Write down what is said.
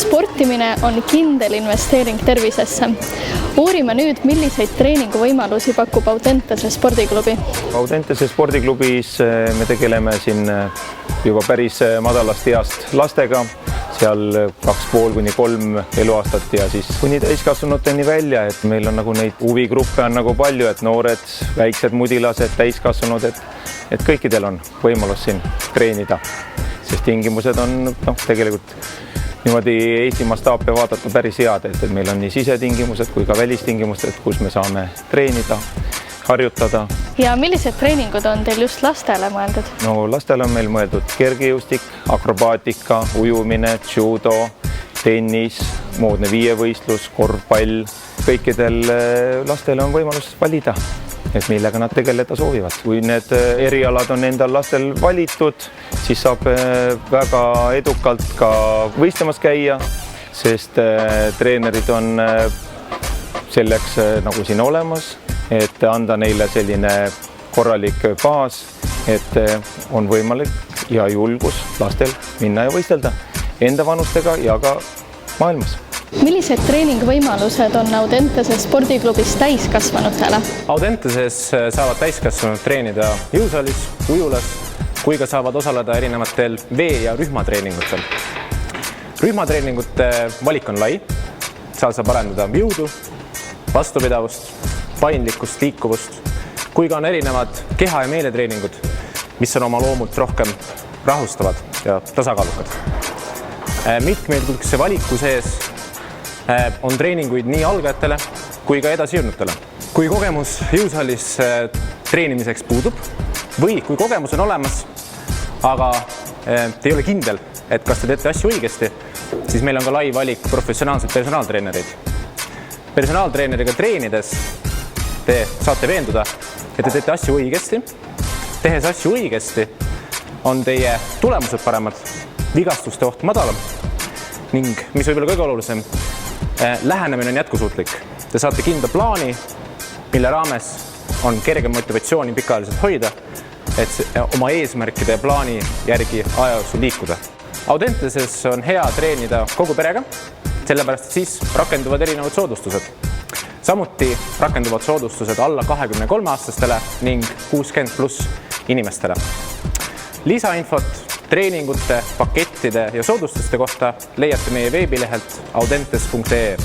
Sportimine on kindel investeering tervisesse. Uurime nüüd, milliseid treeninguvõimalusi pakub Audentese spordiklubi. Audentese spordiklubis me tegeleme siin juba päris madalast east lastega, seal 2,5 kuni 3 eluaastat ja siis kuni täiskasvanuteni välja, et meil on nagu neid huvigruppe on nagu palju, et noored, väiksed mudilased, täiskasvanud, et kõikidel on võimalus siin treenida, sest tingimused on tegelikult niimoodi Eesti mastaapia vaadata päris head, et meil on nii sisetingimused kui ka välistingimused, kus me saame treenida, harjutada. Ja millised treeningud on teil just lastele mõeldud? No lastele on meil mõeldud kergejõustik, akrobaatika, ujumine, judo, tennis, moodne viievõistlus, korvpall. Kõikidel lastele on võimalus valida, et millega nad tegeleda soovivad. Kui need erialad on endal lastel valitud, siis saab väga edukalt ka võistlemas käia, sest treenerid on selleks nagu siin olemas, et anda neile selline korralik baas, et on võimalik ja julgus lastel minna ja võistelda enda vanustega ja ka maailmas. Millised treeningvõimalused on Audentese spordiklubis täiskasvanutele? Audenteses saavad täiskasvanud treenida jõusaalis, ujulas, kui ka saavad osaleda erinevatel vee- ja rühmatreeningutel. Rühmatreeningute valik on lai, seal saab arendada jõudu, vastupidavust, paindlikkust, liikuvust, kui ka on erinevad keha- ja meeletreeningud, mis on oma loomult rohkem rahustavad ja tasakaalukad. Mitmeidkülgse valiku sees on treeninguid nii algajatele kui ka edasijõudnutele. Kui kogemus jõusaalis treenimiseks puudub või kui kogemus on olemas, aga te ei ole kindel, et kas te teete asju õigesti, siis meil on ka lai valik professionaalsed personaaltreenereid. Personaaltreeneriga treenides te saate veenduda, et te teete asju õigesti. Tehes asju õigesti on teie tulemused paremad, vigastuste oht madalam ning, mis võib olla kõige olulisem, lähenemine on jätkusuutlik. Te saate kindla plaani, mille raames on kerge motivatsiooni pikaajaliselt hoida, et oma eesmärkide ja plaani järgi aja jooksul liikuda. Audenteses on hea treenida kogu perega, sellepärast et siis rakenduvad erinevad soodustused. Samuti rakenduvad soodustused alla 23-aastastele ning 60+ inimestele. Lisainfot treeningute, pakettide ja soodustuste kohta leiate meie veebilehelt audentes.ee.